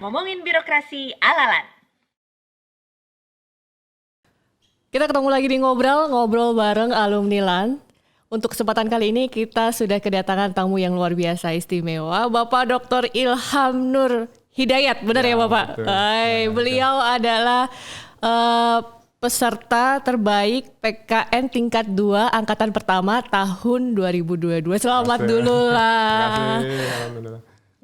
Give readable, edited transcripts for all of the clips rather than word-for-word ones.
ngomongin birokrasi ala-alan. Kita ketemu lagi di ngobrol bareng alumni LAN. Untuk kesempatan kali ini kita sudah kedatangan tamu yang luar biasa istimewa, Bapak Dr. Ilham Nur Hidayat, benar ya Bapak? Beliau adalah peserta terbaik PKN tingkat 2 angkatan pertama tahun 2022. Selamat dulu lah.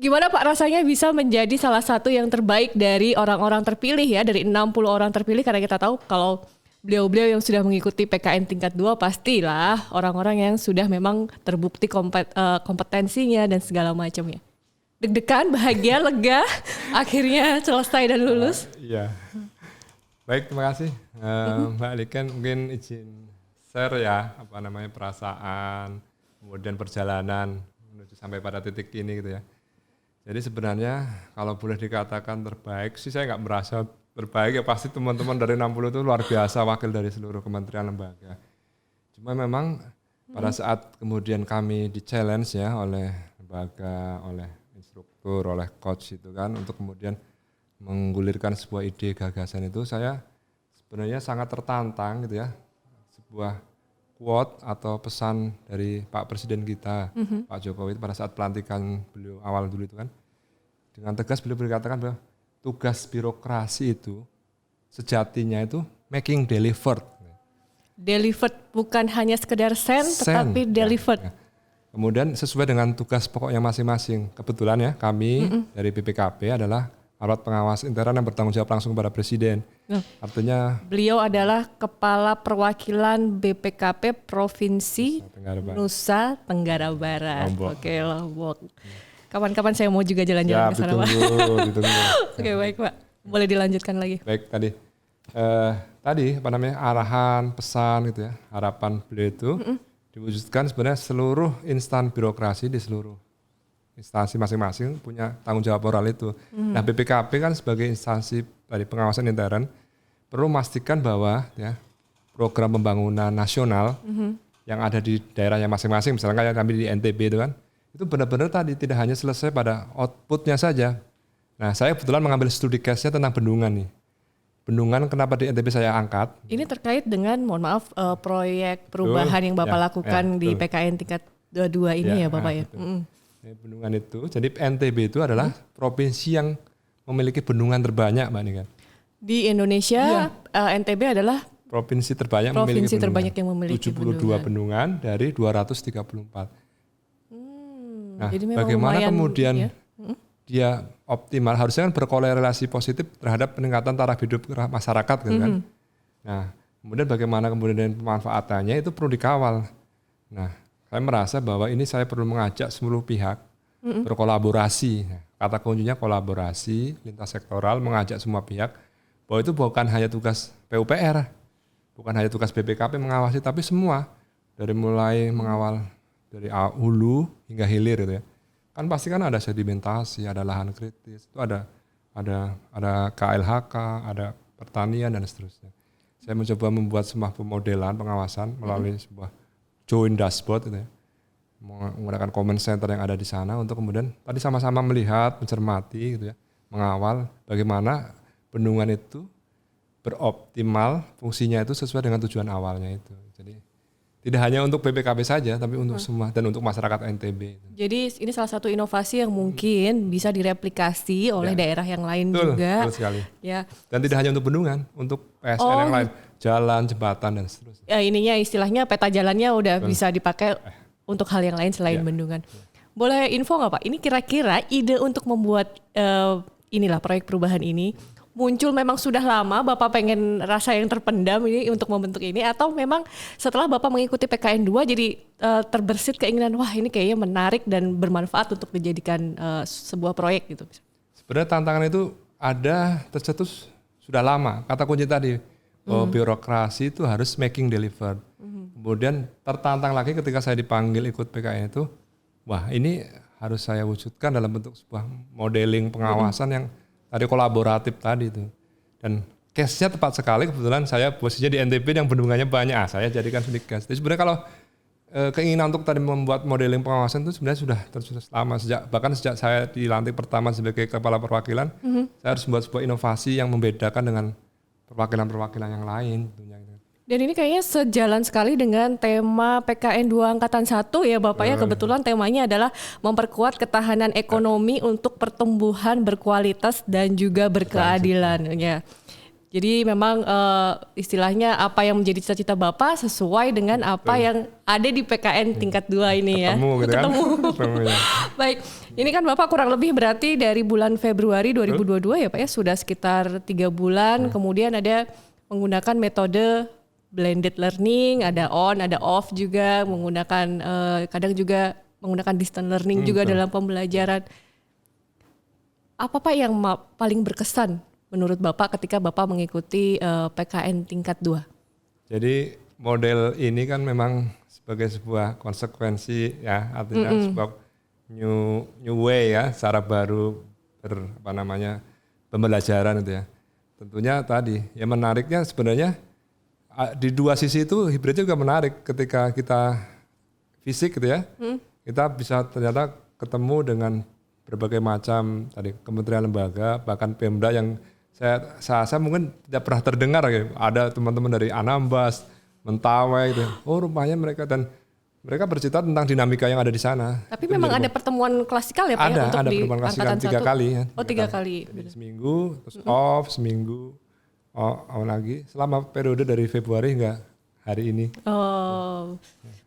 Gimana Pak rasanya bisa menjadi salah satu yang terbaik dari orang-orang terpilih ya, dari 60 orang terpilih, karena kita tahu kalau beliau-beliau yang sudah mengikuti PKN tingkat 2 pastilah orang-orang yang sudah memang terbukti kompetensinya dan segala macamnya. Deg-degan, bahagia, lega, akhirnya selesai dan lulus. Iya. Baik, terima kasih. Mbak Alikan mungkin izin share ya perasaan, kemudian perjalanan menuju sampai pada titik ini gitu ya. Jadi sebenarnya kalau boleh dikatakan terbaik sih saya nggak merasa terbaik, ya pasti teman-teman dari 60 itu luar biasa, wakil dari seluruh kementerian lembaga. Cuma memang pada saat kemudian kami di-challenge ya oleh lembaga, oleh instruktur, oleh coach itu kan untuk kemudian menggulirkan sebuah ide gagasan itu, saya sebenarnya sangat tertantang gitu ya. Sebuah quote atau pesan dari Pak Presiden kita, Pak Jokowi pada saat pelantikan beliau awal dulu itu kan. Dengan tegas beliau berkatakan bahwa tugas birokrasi itu sejatinya itu making delivered. Delivered bukan hanya sekedar send tetapi delivered. Ya. Kemudian sesuai dengan tugas pokoknya masing-masing. Kebetulan ya kami dari BPKP adalah alat pengawas intern yang bertanggung jawab langsung kepada Presiden. Artinya beliau adalah Kepala Perwakilan BPKP Provinsi Nusa Tenggara Barat. Oke, Lombok. Kapan-kapan saya mau juga jalan-jalan ke sana, Pak. Ditunggu. Oke, baik Pak. Boleh dilanjutkan lagi. Baik, tadi arahan, pesan gitu ya, harapan beliau itu diwujudkan sebenarnya seluruh instan birokrasi di seluruh instansi masing-masing punya tanggung jawab moral itu. Nah, BPKP kan sebagai instansi dari pengawasan intern perlu memastikan bahwa ya program pembangunan nasional yang ada di daerahnya masing-masing, misalnya kayak kami di NTB itu kan, itu benar-benar tadi tidak hanya selesai pada outputnya saja. Nah, saya kebetulan mengambil studi case-nya tentang bendungan nih. Bendungan kenapa di NTB saya angkat? Ini terkait dengan, mohon maaf, proyek perubahan yang Bapak lakukan di PKN tingkat 2 ini ya Bapak ya. Bendungan itu, jadi NTB itu adalah provinsi yang memiliki bendungan terbanyak Mbak Nikan. Di Indonesia, NTB adalah provinsi terbanyak yang memiliki 72 bendungan dari 234. Nah, jadi bagaimana kemudian dia optimal, harusnya kan berkorelasi positif terhadap peningkatan taraf hidup masyarakat gitu kan. Nah, kemudian bagaimana kemudian pemanfaatannya itu perlu dikawal. Nah, saya merasa bahwa ini saya perlu mengajak seluruh pihak berkolaborasi. Kata kuncinya kolaborasi lintas sektoral, mengajak semua pihak bahwa itu bukan hanya tugas PUPR, bukan hanya tugas BPKP mengawasi, tapi semua dari mulai mengawal dari hulu hingga hilir gitu ya. Kan pasti kan ada sedimentasi, ada lahan kritis, itu ada KLHK, ada pertanian dan seterusnya. Saya mencoba membuat sebuah pemodelan pengawasan melalui sebuah joint dashboard gitu ya. Menggunakan comment center yang ada di sana untuk kemudian tadi sama-sama melihat, mencermati gitu ya, mengawal bagaimana bendungan itu beroptimal fungsinya itu sesuai dengan tujuan awalnya itu. Jadi tidak hanya untuk BPKP saja, tapi untuk semua dan untuk masyarakat NTB. Jadi ini salah satu inovasi yang mungkin bisa direplikasi oleh daerah yang lain juga. Betul sekali. Ya. Dan tidak hanya untuk bendungan, untuk PSN yang lain, jalan, jembatan dan seterusnya. Ya, ininya istilahnya peta jalannya udah bisa dipakai untuk hal yang lain selain bendungan. Boleh info nggak Pak? Ini kira-kira ide untuk membuat proyek perubahan ini muncul memang sudah lama, Bapak pengen rasa yang terpendam ini untuk membentuk ini, atau memang setelah Bapak mengikuti PKN 2 jadi terbersit keinginan, wah ini kayaknya menarik dan bermanfaat untuk dijadikan sebuah proyek gitu? Sebenarnya tantangan itu ada tercetus sudah lama. Kata kunci tadi, bahwa birokrasi itu harus making delivered. Kemudian tertantang lagi ketika saya dipanggil ikut PKN itu, wah ini harus saya wujudkan dalam bentuk sebuah modeling pengawasan yang tadi kolaboratif tadi itu. Dan case-nya tepat sekali, kebetulan saya posisinya di NTB yang bendungannya banyak. Saya jadikan studi case. Jadi sebenarnya kalau keinginan untuk tadi membuat modeling pengawasan itu sebenarnya sudah lama, bahkan sejak saya dilantik pertama sebagai kepala perwakilan, saya harus membuat sebuah inovasi yang membedakan dengan perwakilan-perwakilan yang lain tentunya. Dan ini kayaknya sejalan sekali dengan tema PKN 2 Angkatan 1 ya Bapak ya. Kebetulan temanya adalah memperkuat ketahanan ekonomi untuk pertumbuhan berkualitas dan juga berkeadilan ya. Jadi memang istilahnya apa yang menjadi cita-cita Bapak sesuai dengan apa yang ada di PKN tingkat 2 ini ya. Ketemu gitu kan. Ketemu, ya. Baik, ini kan Bapak kurang lebih berarti dari bulan Februari 2022 ya Pak ya, sudah sekitar 3 bulan. Kemudian ada menggunakan metode blended learning, ada on, ada off juga, menggunakan kadang juga menggunakan distance learning juga dalam pembelajaran. Apa Pak yang paling berkesan menurut Bapak ketika Bapak mengikuti PKN tingkat 2? Jadi model ini kan memang sebagai sebuah konsekuensi ya, artinya sebuah new way ya, cara baru pembelajaran itu ya. Tentunya tadi ya menariknya sebenarnya di dua sisi itu hibridnya juga menarik ketika kita fisik gitu ya. Kita bisa ternyata ketemu dengan berbagai macam tadi kementerian lembaga, bahkan Pemda yang saya mungkin tidak pernah terdengar gitu. Ada teman-teman dari Anambas, Mentawai gitu. Oh rupanya mereka bercerita tentang dinamika yang ada di sana. Tapi memang ada pertemuan klasikal ya Pak ya untuk ada di pertemuan klasikal angkatan 3 kali ya. Oh 3 kali. Jadi seminggu, terus off, seminggu, lagi. Selama periode dari Februari hingga hari ini. Oh,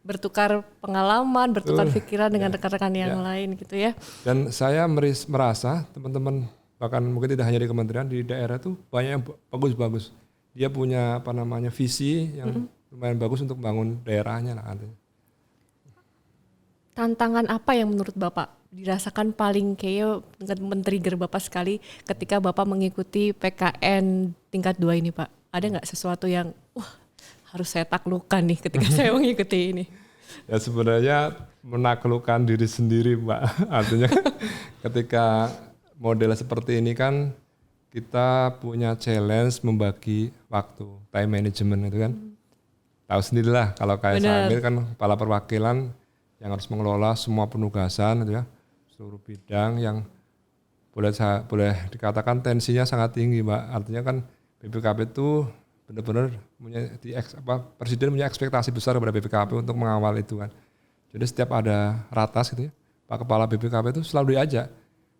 bertukar pengalaman, bertukar pikiran dengan rekan-rekan yang lain gitu ya. Dan saya merasa teman-teman bahkan mungkin tidak hanya di kementerian, di daerah tuh banyak yang bagus-bagus. Dia punya visi yang lumayan bagus untuk membangun daerahnya lah artinya. Tantangan apa yang menurut Bapak dirasakan paling kayak men-trigger Bapak sekali ketika Bapak mengikuti PKN tingkat 2 ini Pak? Ada nggak sesuatu yang harus saya taklukkan nih ketika saya mengikuti ini? Ya sebenarnya menaklukkan diri sendiri Mbak. Artinya ketika model seperti ini kan kita punya challenge membagi waktu, time management itu kan. Tahu sendirilah kalau kayak saya kan kepala perwakilan yang harus mengelola semua penugasan gitu ya. Seluruh bidang yang boleh dikatakan tensinya sangat tinggi Mbak. Artinya kan BPKP itu benar-benar Presiden punya ekspektasi besar kepada BPKP untuk mengawal itu kan. Jadi setiap ada ratas gitu ya, Pak Kepala BPKP itu selalu diajak.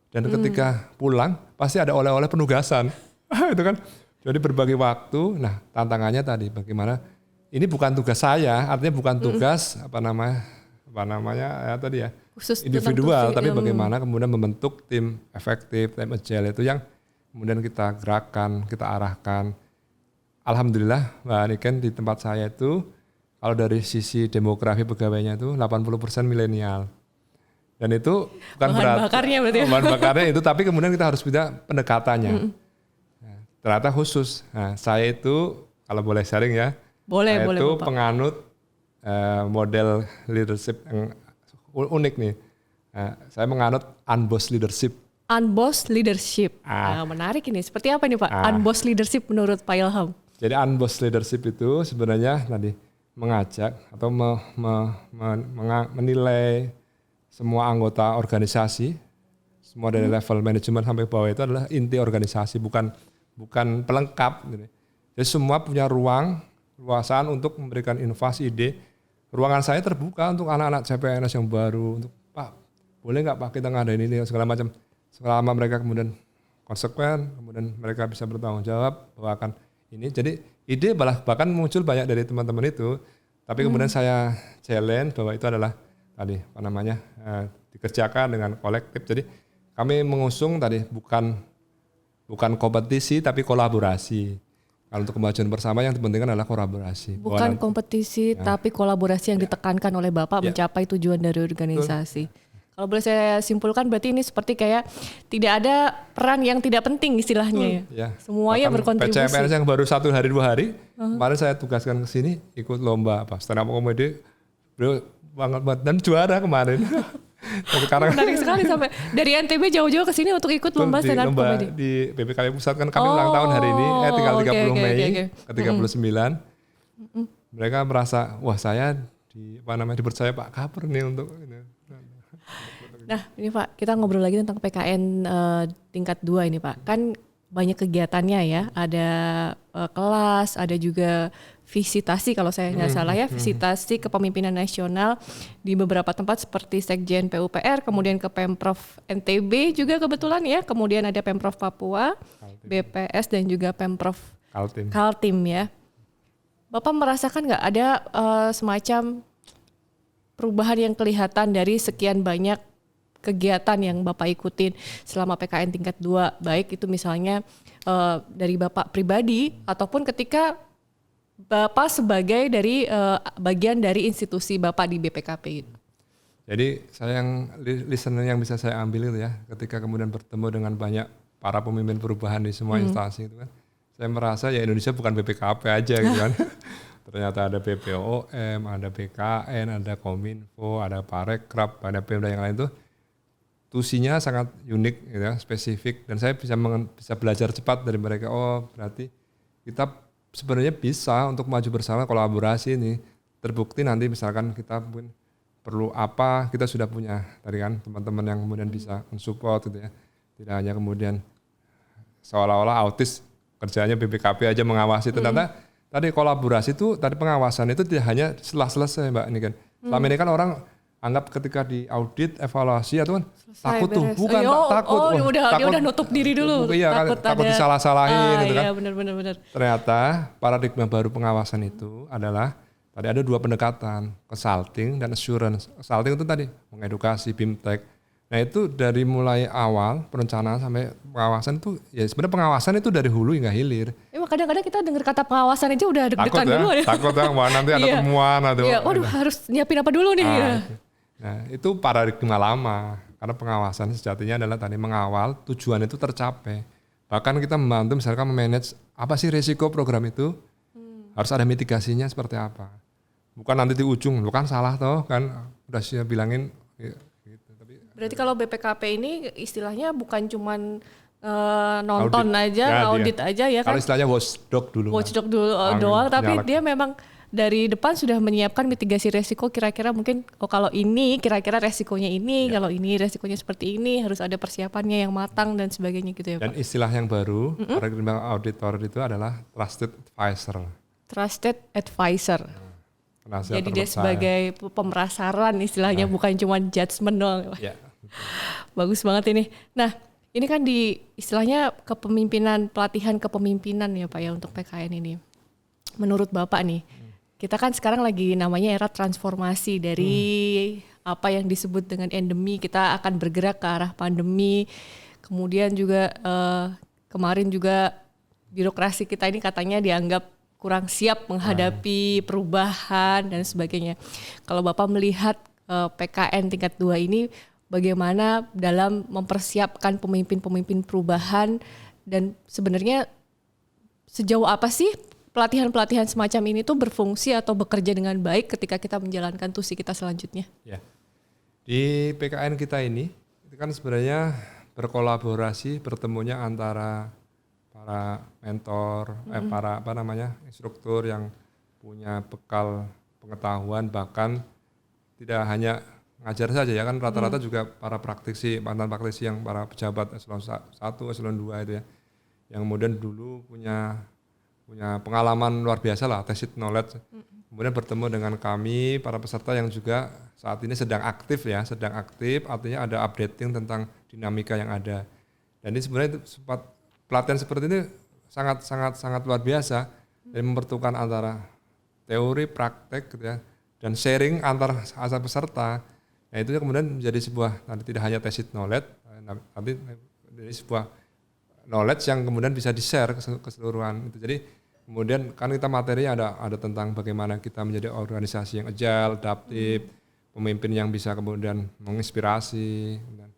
Dan ketika pulang pasti ada oleh-oleh penugasan. Itu kan. Jadi berbagi waktu. Nah, tantangannya tadi bagaimana ini bukan tugas saya, artinya bukan tugas khusus individual, tapi bagaimana kemudian membentuk tim efektif, tim agile itu yang kemudian kita gerakkan, kita arahkan. Alhamdulillah Mbak Niken di tempat saya itu kalau dari sisi demografi pegawainya itu 80% milenial. Dan itu bukan bahan bakarnya itu, tapi kemudian kita harus bisa pendekatannya. Nah, ternyata khusus. Nah, saya itu kalau boleh sharing ya, boleh itu Bapak. penganut model leadership yang unik nih. Nah, saya menganut unbossed leadership. Unbossed leadership. Menarik ini. Seperti apa nih Pak? Unbossed leadership menurut Pak Ilham? Jadi unbossed leadership itu sebenarnya tadi mengajak atau menilai semua anggota organisasi, semua dari level manajemen sampai bawah itu adalah inti organisasi, bukan pelengkap. Jadi semua punya luasan untuk memberikan inovasi, ide. Ruangan saya terbuka untuk anak-anak CPNS yang baru, untuk Pak, boleh nggak Pak kita ngadain ini segala macam. Selama mereka kemudian konsekuen, kemudian mereka bisa bertanggung jawab bahwa akan ini. Jadi ide bahkan muncul banyak dari teman-teman itu. Tapi kemudian saya challenge bahwa itu adalah tadi dikerjakan dengan kolektif. Jadi kami mengusung tadi bukan kompetisi tapi kolaborasi. Kalau untuk kemajuan bersama yang penting adalah kolaborasi. Bukan kompetisi tapi kolaborasi yang ditekankan oleh Bapak mencapai tujuan dari organisasi. Kalau boleh saya simpulkan berarti ini seperti kayak tidak ada peran yang tidak penting istilahnya ya. Semuanya bahkan berkontribusi. PCMNS yang baru 1 hari 2 hari, kemarin saya tugaskan ke sini ikut lomba stand up comedy, beliau banget dan juara kemarin. Menarik sekali sampai dari NTB jauh-jauh ke sini untuk ikut lomba stand up comedy. Di BPKP Pusat kan kami ulang tahun hari ini, tinggal 30 Mei ke 39. Mereka merasa, wah saya dipercaya Pak Kapur nih untuk ini. Nah ini Pak, kita ngobrol lagi tentang PKN tingkat 2 ini Pak. Kan banyak kegiatannya ya, ada kelas, ada juga visitasi kalau saya nggak salah ya, visitasi kepemimpinan nasional di beberapa tempat seperti Sekjen PUPR, kemudian ke Pemprov NTB juga kebetulan ya, kemudian ada Pemprov Papua, BPS dan juga Pemprov Kaltim ya. Bapak merasakan nggak ada semacam perubahan yang kelihatan dari sekian banyak kegiatan yang Bapak ikutin selama PKN tingkat 2, baik itu misalnya dari Bapak pribadi ataupun ketika Bapak sebagai dari bagian dari institusi Bapak di BPKP gitu. Jadi saya yang listener yang bisa saya ambil itu ya, ketika kemudian bertemu dengan banyak para pemimpin perubahan di semua instansi itu kan, saya merasa ya Indonesia bukan BPKP aja gitu kan. Ternyata ada BPOM, ada BKN, ada Kominfo, ada Parekraf, ada Pemda yang lain tuh. Tusinya sangat unik, gitu ya, spesifik, dan saya bisa belajar cepat dari mereka. Oh, berarti kita sebenarnya bisa untuk maju bersama, kolaborasi ini. Terbukti nanti misalkan kita pun perlu apa, kita sudah punya tadi kan teman-teman yang kemudian bisa mensupport gitu ya. Tidak hanya kemudian seolah-olah autis kerjanya BPKP aja mengawasi, ternyata tadi kolaborasi itu, tadi pengawasan itu tidak hanya setelah selesai Mbak ini kan. Selama ini kan orang anggap ketika di audit, evaluasi atau kan takut tuh, bukan takut. Dia udah nutup diri dulu. Iya, takut disalah-salahin gitu kan. Iya, benar. Ternyata paradigma baru pengawasan itu adalah tadi ada 2 pendekatan, consulting dan assurance. Consulting itu tadi mengedukasi, BIMTEK. Nah itu dari mulai awal perencanaan sampai pengawasan itu ya sebenarnya pengawasan itu dari hulu hingga hilir. Kadang-kadang kita dengar kata pengawasan aja udah deg-degan dulu. Takut ya, wah nanti ada temuan atau. Iya, waduh harus nyiapin apa dulu nih. Nah itu paradigma lama, karena pengawasan sejatinya adalah tadi mengawal tujuan itu tercapai. Bahkan kita membantu misalkan memanage apa sih risiko program itu, harus ada mitigasinya seperti apa. Bukan nanti di ujung, lu kan salah toh kan, udah saya bilangin. Gitu. Berarti kalau BPKP ini istilahnya bukan cuman nonton audit aja, audit aja ya kan. Kalau istilahnya watchdog dulu. Watchdog dulu doang, tapi dia memang dari depan sudah menyiapkan mitigasi resiko kira-kira mungkin kalau ini kira-kira resikonya ini, kalau ini resikonya seperti ini, harus ada persiapannya yang matang dan sebagainya gitu ya Pak. Dan istilah yang baru, paradigma auditor itu adalah trusted advisor. Trusted advisor. Jadi dia sebagai pemerasaran istilahnya, bukan cuma judgement doang. Ya. Bagus banget ini. Nah, ini kan di istilahnya kepemimpinan, pelatihan kepemimpinan ya Pak ya untuk PKN ini. Menurut Bapak nih, kita kan sekarang lagi namanya era transformasi dari apa yang disebut dengan endemi, kita akan bergerak ke arah pandemi. Kemudian juga kemarin juga birokrasi kita ini katanya dianggap kurang siap menghadapi perubahan dan sebagainya. Kalau Bapak melihat PKN tingkat 2 ini bagaimana dalam mempersiapkan pemimpin-pemimpin perubahan dan sebenarnya sejauh apa sih pelatihan-pelatihan semacam ini tuh berfungsi atau bekerja dengan baik ketika kita menjalankan tusi kita selanjutnya? Ya. Di PKN kita ini itu kan sebenarnya berkolaborasi, bertemunya antara para mentor, para instruktur yang punya bekal pengetahuan, bahkan tidak hanya ngajar saja ya kan, rata-rata juga para praktisi, mantan praktisi yang para pejabat eselon 1, eselon 2 itu ya, yang kemudian dulu punya pengalaman luar biasa lah, tacit knowledge. Kemudian bertemu dengan kami, para peserta yang juga saat ini sedang aktif, artinya ada updating tentang dinamika yang ada. Dan ini sebenarnya pelatihan seperti ini sangat luar biasa, dan mempertemukan antara teori, praktek gitu ya, dan sharing antar peserta. Nah itu kemudian menjadi sebuah, tidak hanya tacit knowledge, tapi jadi sebuah knowledge yang kemudian bisa di-share keseluruhan. Jadi kemudian kan kita materinya ada tentang bagaimana kita menjadi organisasi yang agile, adaptif, pemimpin yang bisa kemudian menginspirasi, dan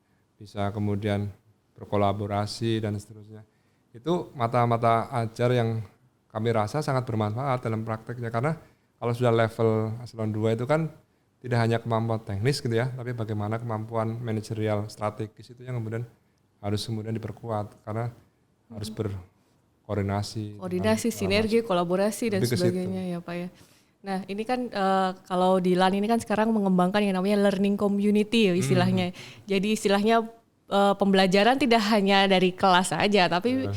bisa kemudian berkolaborasi dan seterusnya. Itu mata-mata ajar yang kami rasa sangat bermanfaat dalam prakteknya, karena kalau sudah level eselon 2 itu kan tidak hanya kemampuan teknis gitu ya, tapi bagaimana kemampuan manajerial strategis itu yang kemudian harus kemudian diperkuat, karena harus berkoordinasi, sinergi, kolaborasi dan sebagainya ya Pak ya. Nah ini kan kalau di LAN ini kan sekarang mengembangkan yang namanya learning community istilahnya. Jadi istilahnya pembelajaran tidak hanya dari kelas saja, tapi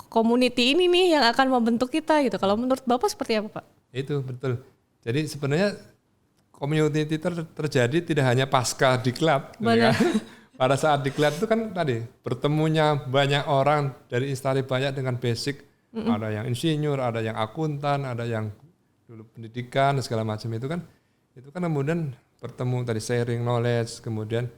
community ini nih yang akan membentuk kita gitu. Kalau menurut Bapak seperti apa Pak? Itu betul. Jadi sebenarnya community terjadi tidak hanya pasca diklat. Gitu kan. Pada saat diklat itu kan tadi bertemunya banyak orang dari instansi banyak dengan basic. Ada yang insinyur, ada yang akuntan, ada yang dulu pendidikan segala macam itu kan kemudian bertemu tadi sharing knowledge, kemudian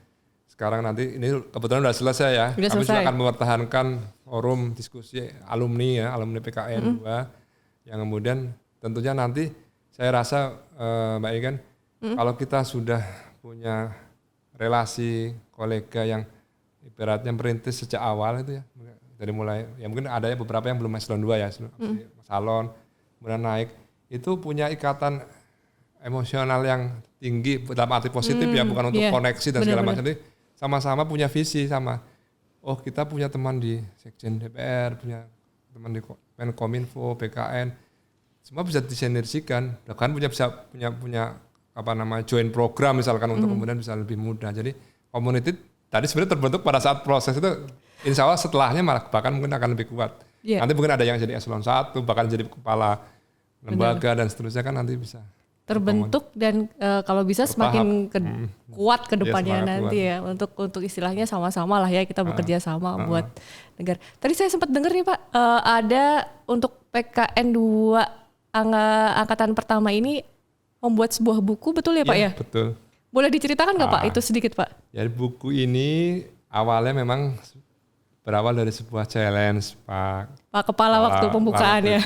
sekarang nanti ini kebetulan sudah selesai ya. Kami juga akan mempertahankan forum diskusi alumni PKN 2 yang kemudian tentunya nanti saya rasa Mbak Ikan kalau kita sudah punya relasi kolega yang ibaratnya merintis sejak awal itu ya dari mulai ya mungkin ada ya beberapa yang belum eselon 2 ya salon kemudian naik itu punya ikatan emosional yang tinggi dalam arti positif ya bukan untuk koneksi dan segala macam itu sama-sama punya visi sama kita punya teman di Sekjen DPR punya teman di Menkominfo BKN semua bisa disinergikan bahkan punya join program misalkan untuk kemudian bisa lebih mudah jadi community tadi sebenarnya terbentuk pada saat proses itu insya Allah setelahnya malah bahkan mungkin akan lebih kuat. Nanti mungkin ada yang jadi eselon 1, bahkan jadi kepala lembaga dan seterusnya kan nanti bisa terbentuk dan kalau bisa semakin kuat ke depannya nanti ya untuk istilahnya sama-sama lah ya kita bekerja sama buat negara. Tadi saya sempat dengar nih Pak ada untuk PKN 2 angkatan pertama ini membuat sebuah buku betul ya Pak ya? Betul. Boleh diceritakan nggak Pak itu sedikit Pak? Jadi buku ini awalnya memang berawal dari sebuah challenge Pak Kepala waktu pembukaan ya.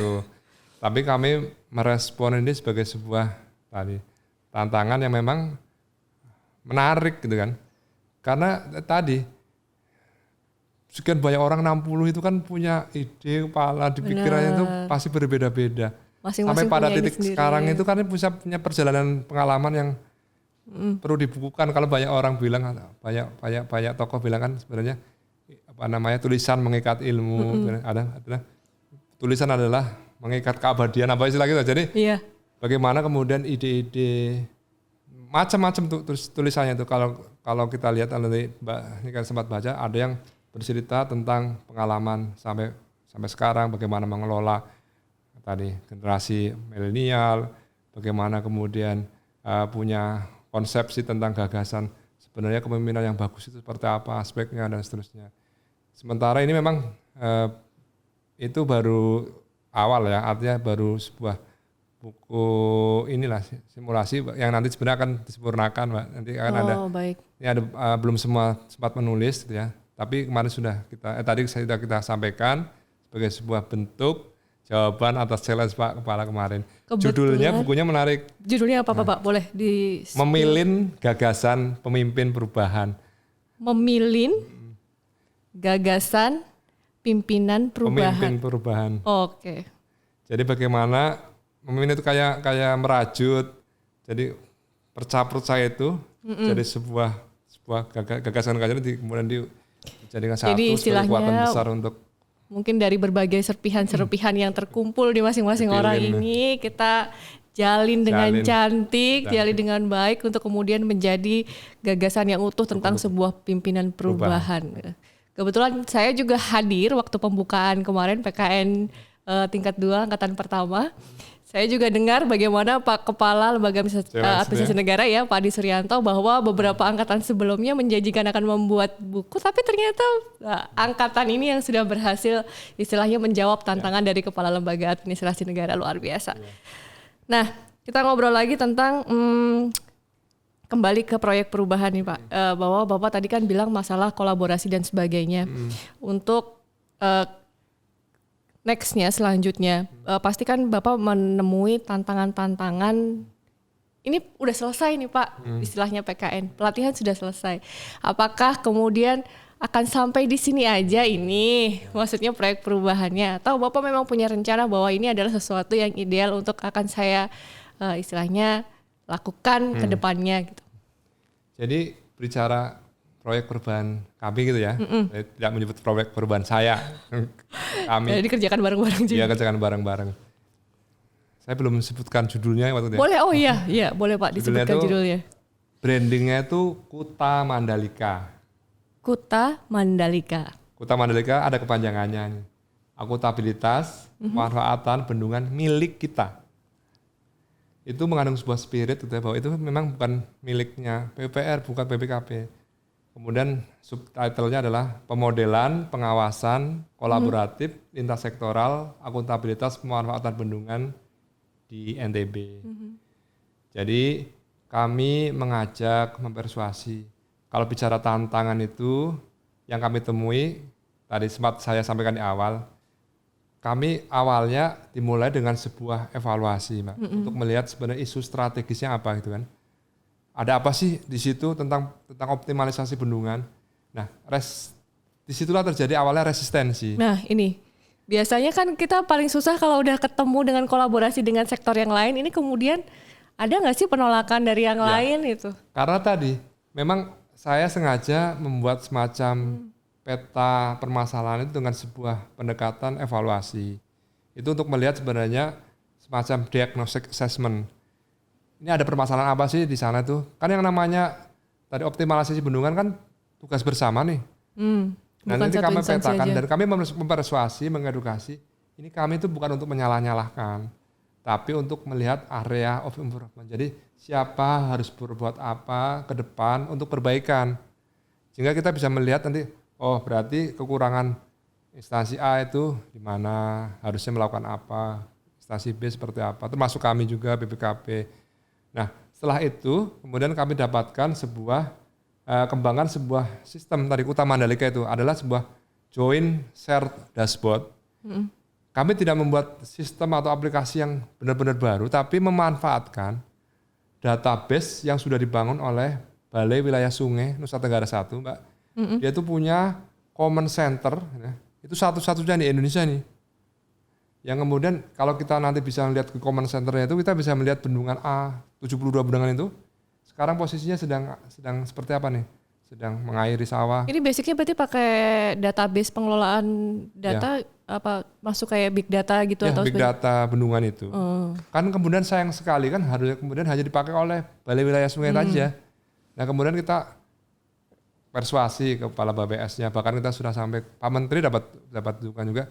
Tapi kami merespon ini sebagai sebuah tantangan yang memang menarik gitu kan. Karena tadi sekian banyak orang 60 itu kan punya ide kepala di pikirannya itu pasti berbeda-beda. Sampai pada titik sekarang itu kan punya perjalanan pengalaman yang perlu dibukukan. Kalau banyak orang bilang banyak tokoh bilang kan sebenarnya tulisan mengikat ilmu adalah tulisan adalah mengikat keabadian apa istilah gitu. Jadi bagaimana kemudian ide-ide macam-macam tulisannya itu kalau kita lihat nanti Mbak ini kan sempat baca ada yang bercerita tentang pengalaman sampai sekarang bagaimana mengelola tadi generasi milenial, bagaimana kemudian punya konsepsi tentang gagasan sebenarnya kepemimpinan yang bagus itu seperti apa aspeknya dan seterusnya. Sementara ini memang itu baru awal ya, artinya baru sebuah buku inilah simulasi yang nanti sebenarnya akan disempurnakan Mbak. Nanti akan ada. Baik. Ini ada belum semua sempat menulis gitu ya. Tapi kemarin sudah kita sampaikan sebagai sebuah bentuk jawaban atas challenge Pak Kepala kemarin. Judulnya bukunya menarik. Judulnya apa Pak? Boleh di Memilin Gagasan Pemimpin Perubahan. Memilin Gagasan Pimpinan Perubahan. Pemimpin Perubahan. Oke. Jadi bagaimana memimpin itu kayak merajut. Jadi percaya itu jadi sebuah gagasan kemudian dijadikan satu sebagai kekuatan besar untuk mungkin dari berbagai serpihan-serpihan yang terkumpul di masing-masing orang ini kita jalin dengan cantik, jalin dengan baik untuk kemudian menjadi gagasan yang utuh tentang sebuah pimpinan perubahan. Kebetulan saya juga hadir waktu pembukaan kemarin PKN tingkat 2 angkatan pertama. Saya juga dengar bagaimana Pak Kepala Lembaga Administrasi Negara ya Pak Adi Suryanto bahwa beberapa angkatan sebelumnya menjanjikan akan membuat buku, tapi ternyata angkatan ini yang sudah berhasil istilahnya menjawab tantangan dari Kepala Lembaga Administrasi Negara luar biasa. Nah, kita ngobrol lagi tentang kembali ke proyek perubahan nih Pak, bahwa Bapak tadi kan bilang masalah kolaborasi dan sebagainya. Untuk nextnya selanjutnya pasti kan Bapak menemui tantangan-tantangan. Ini udah selesai nih Pak, istilahnya PKN, pelatihan sudah selesai. Apakah kemudian akan sampai di sini aja ini, maksudnya proyek perubahannya, atau Bapak memang punya rencana bahwa ini adalah sesuatu yang ideal untuk akan saya istilahnya lakukan ke depannya gitu. Jadi bicara proyek perubahan kami gitu ya, saya tidak menyebut proyek perubahan saya. Kami. Jadi kerjakan bareng-bareng juga. Iya, kerjakan bareng-bareng. saya belum sebutkan judulnya waktu itu. Boleh, oh iya, boleh Pak disebutkan judulnya. Brandingnya itu Kuta Mandalika. Kuta Mandalika. Kuta Mandalika ada kepanjangannya. Akuntabilitas, pemanfaatan bendungan milik kita. Itu mengandung sebuah spirit gitu ya, bahwa itu memang bukan miliknya PUPR, bukan BPKP. Kemudian subtitlenya adalah pemodelan, pengawasan, kolaboratif, lintas sektoral, akuntabilitas, pemanfaatan bendungan di NTB. Jadi kami mengajak, mempersuasi. Kalau bicara tantangan itu yang kami temui, tadi sempat saya sampaikan di awal, kami awalnya dimulai dengan sebuah evaluasi, Mbak, untuk melihat sebenarnya isu strategisnya apa gitu kan. Ada apa sih di situ tentang optimalisasi bendungan. Nah, disitulah terjadi awalnya resistensi. Nah, ini biasanya kan kita paling susah kalau udah ketemu dengan kolaborasi dengan sektor yang lain. Ini kemudian ada nggak sih penolakan dari yang lain itu? Karena tadi memang saya sengaja membuat semacam peta permasalahan itu dengan sebuah pendekatan evaluasi. Itu untuk melihat sebenarnya semacam diagnostic assessment. Ini ada permasalahan apa sih di sana tuh? Kan yang namanya tadi optimalisasi bendungan kan tugas bersama nih. Nah, nanti kami petakan dan kami mempersuasi, mengedukasi. Ini kami itu bukan untuk menyalah-nyalahkan, tapi untuk melihat area of improvement. Jadi siapa harus berbuat apa ke depan untuk perbaikan. Sehingga kita bisa melihat nanti, oh berarti kekurangan instansi A itu di mana, harusnya melakukan apa, instansi B seperti apa, termasuk kami juga BPKP. Nah setelah itu kemudian kami dapatkan kembangan sebuah sistem tadi Kuta Mandalika itu adalah sebuah joint shared dashboard. Kami tidak membuat sistem atau aplikasi yang benar-benar baru, tapi memanfaatkan database yang sudah dibangun oleh Balai Wilayah Sungai Nusa Tenggara I, Mbak. Dia itu punya common center, ya. Itu satu-satunya di Indonesia nih. Yang kemudian kalau kita nanti bisa melihat ke common centernya itu, kita bisa melihat bendungan A, 72 bendungan itu, sekarang posisinya sedang seperti apa nih? Sedang mengairi sawah. Ini basicnya berarti pakai database pengelolaan data, apa masuk kayak big data gitu Ya, atau big data bendungan itu. Kan kemudian sayang sekali kan harusnya kemudian hanya dipakai oleh Balai Wilayah Sungai saja. Nah kemudian kita persuasi ke kepala BPS-nya, bahkan kita sudah sampai Pak Menteri dapat dukungan juga.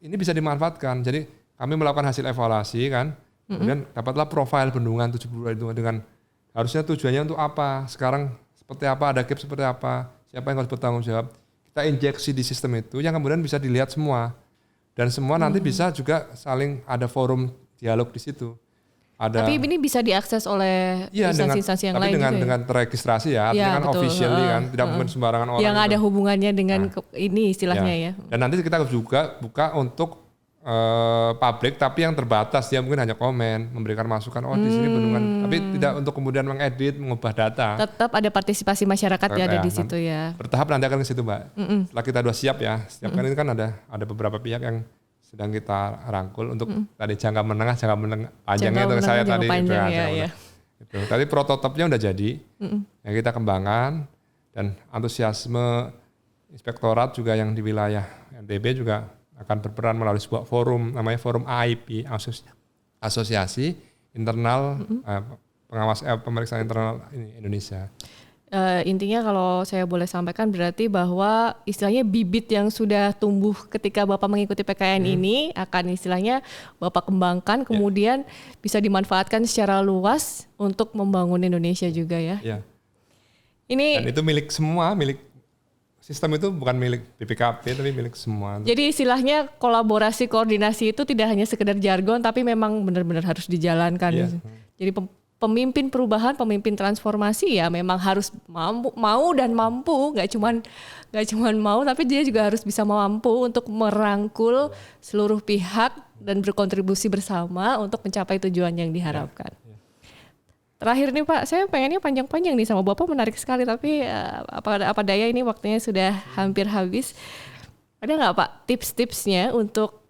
Ini bisa dimanfaatkan. Jadi kami melakukan hasil evaluasi kan, kemudian dapatlah profil bendungan 72 itu dengan harusnya tujuannya untuk apa, sekarang seperti apa, ada gap seperti apa, siapa yang harus bertanggung jawab. Kita injeksi di sistem itu yang kemudian bisa dilihat semua. Dan semua nanti bisa juga saling ada forum dialog di situ. Tapi ini bisa diakses oleh instansi-instansi yang lain dengan, gitu ya? dengan teregistrasi ya, artinya kan betul. officially kan, tidak mungkin sembarangan orang. Yang ada hubungannya dengan ini istilahnya ya. Dan nanti kita juga buka untuk publik, tapi yang terbatas, dia mungkin hanya komen, memberikan masukan, oh di sini bendungan, tapi tidak untuk kemudian mengedit, mengubah data. Tetap ada partisipasi masyarakat yang ada di situ ya. Bertahap nanti akan ke situ, Mbak. Setelah kita sudah siap ya, setiap kali ini kan ada beberapa pihak yang sedang kita rangkul untuk tadi jangka menengah panjangnya itu saya tadi itu. Tadi prototipnya udah jadi, yang kita kembangkan, dan antusiasme inspektorat juga yang di wilayah NTB juga akan berperan melalui sebuah forum namanya Forum AIP, Asosiasi Internal Pengawas Pemeriksaan Internal Indonesia. Intinya kalau saya boleh sampaikan berarti bahwa istilahnya bibit yang sudah tumbuh ketika Bapak mengikuti PKN ini akan istilahnya Bapak kembangkan kemudian bisa dimanfaatkan secara luas untuk membangun Indonesia juga ya. Dan itu milik semua, sistem itu bukan milik BPKP tapi milik semua. Jadi istilahnya kolaborasi koordinasi itu tidak hanya sekedar jargon tapi memang benar-benar harus dijalankan. Jadi pemimpin perubahan, pemimpin transformasi ya memang harus mau dan mampu, nggak cuman mau tapi dia juga harus bisa mampu untuk merangkul seluruh pihak dan berkontribusi bersama untuk mencapai tujuan yang diharapkan. Terakhir nih Pak, saya pengennya panjang-panjang nih sama Bapak, menarik sekali tapi apa daya ini waktunya sudah hampir habis. Ada nggak Pak tips-tipsnya untuk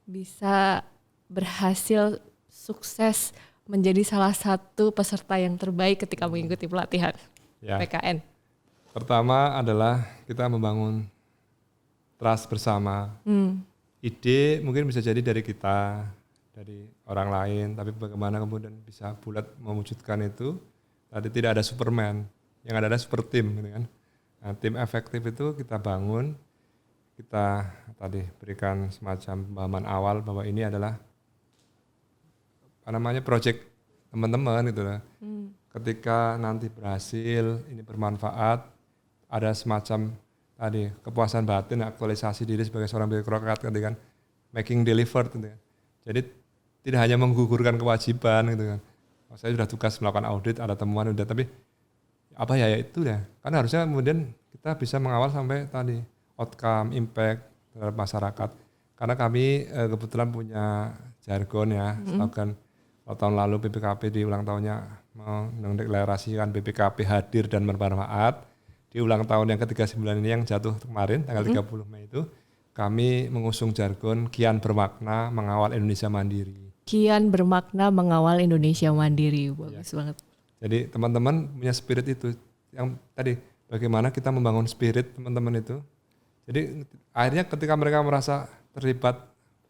bisa berhasil sukses menjadi salah satu peserta yang terbaik ketika mengikuti pelatihan PKN? Pertama adalah kita membangun trust bersama. Ide mungkin bisa jadi dari kita, dari orang lain, tapi bagaimana kemudian bisa bulat mewujudkan itu. Tadi tidak ada Superman, yang ada super tim gitu kan. Nah, tim efektif itu kita bangun, kita tadi berikan semacam pemahaman awal bahwa ini adalah project teman-teman gitu lah. Ketika nanti berhasil, ini bermanfaat, ada semacam tadi kepuasan batin, aktualisasi diri sebagai seorang birokrat gitu kan, making delivered gitu kan. Jadi tidak hanya menggugurkan kewajiban gitu kan. Saya sudah tugas melakukan audit, ada temuan udah, tapi apa ya itu ya. Kan harusnya kemudian kita bisa mengawal sampai tadi outcome, impact terhadap masyarakat. Karena kami kebetulan punya jargon ya, slogan tahun lalu BPKP di ulang tahunnya mendeklarasikan BPKP hadir dan bermanfaat. Di ulang tahun yang ke-39 ini yang jatuh kemarin tanggal 30 Mei itu kami mengusung jargon kian bermakna mengawal Indonesia mandiri. Kian bermakna mengawal Indonesia mandiri. Bagus banget. Jadi teman-teman punya spirit itu. Yang tadi bagaimana kita membangun spirit teman-teman itu. Jadi akhirnya ketika mereka merasa terlibat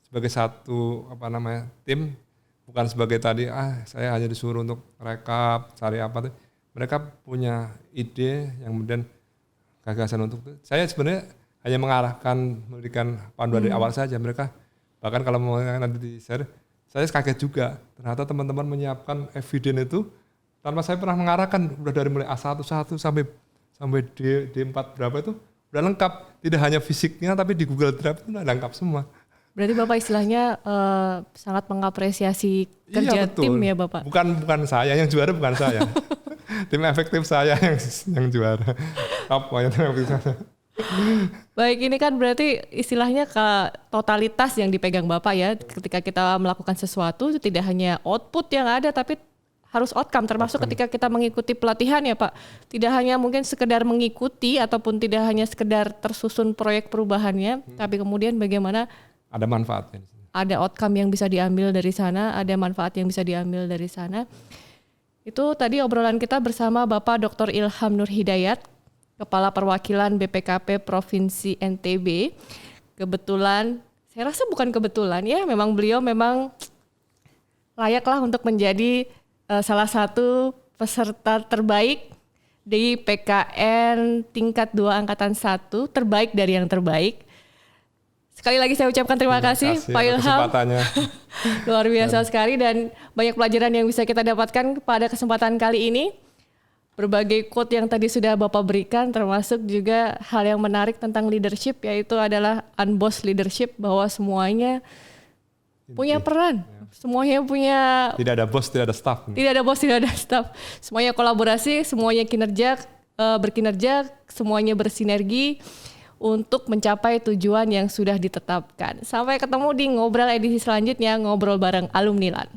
sebagai satu tim, bukan sebagai tadi saya hanya disuruh untuk rekap, cari apa tuh. Mereka punya ide yang kemudian gagasan untuk itu. Saya sebenarnya hanya mengarahkan, memberikan panduan dari awal saja. Mereka bahkan kalau mau nanti di share, saya kaget juga. Ternyata teman-teman menyiapkan evidence itu tanpa saya pernah mengarahkan. Udah dari mulai A1 sampai D4 berapa itu udah lengkap. Tidak hanya fisiknya tapi di Google Drive itu udah lengkap semua. Berarti Bapak istilahnya sangat mengapresiasi kerja tim ya Bapak? Bukan saya, yang juara bukan saya. Tim efektif saya yang juara. Apa yang tim efektif saya? Baik, ini kan berarti istilahnya totalitas yang dipegang Bapak ya. Ketika kita melakukan sesuatu itu tidak hanya output yang ada tapi harus outcome, termasuk ketika kita mengikuti pelatihan ya Pak. Tidak hanya mungkin sekedar mengikuti ataupun tidak hanya sekedar tersusun proyek perubahannya, tapi kemudian bagaimana ada manfaatnya. Ada outcome yang bisa diambil dari sana, ada manfaat yang bisa diambil dari sana. Itu tadi obrolan kita bersama Bapak Dr. Ilham Nur Hidayat, Kepala Perwakilan BPKP Provinsi NTB. Kebetulan, saya rasa bukan kebetulan ya, memang beliau layaklah untuk menjadi salah satu peserta terbaik di PKN tingkat 2 angkatan 1, terbaik dari yang terbaik. Sekali lagi saya ucapkan terima kasih Pak Ilham. Luar biasa sekali dan banyak pelajaran yang bisa kita dapatkan pada kesempatan kali ini. Berbagai quote yang tadi sudah Bapak berikan, termasuk juga hal yang menarik tentang leadership, yaitu adalah unbossed leadership, bahwa semuanya punya peran. Semuanya punya... Tidak ada bos, tidak ada staff. Tidak ada bos, tidak ada staff. Semuanya kolaborasi, semuanya berkinerja, semuanya bersinergi untuk mencapai tujuan yang sudah ditetapkan. Sampai ketemu di Ngobrol edisi selanjutnya, ngobrol bareng alumni LAN.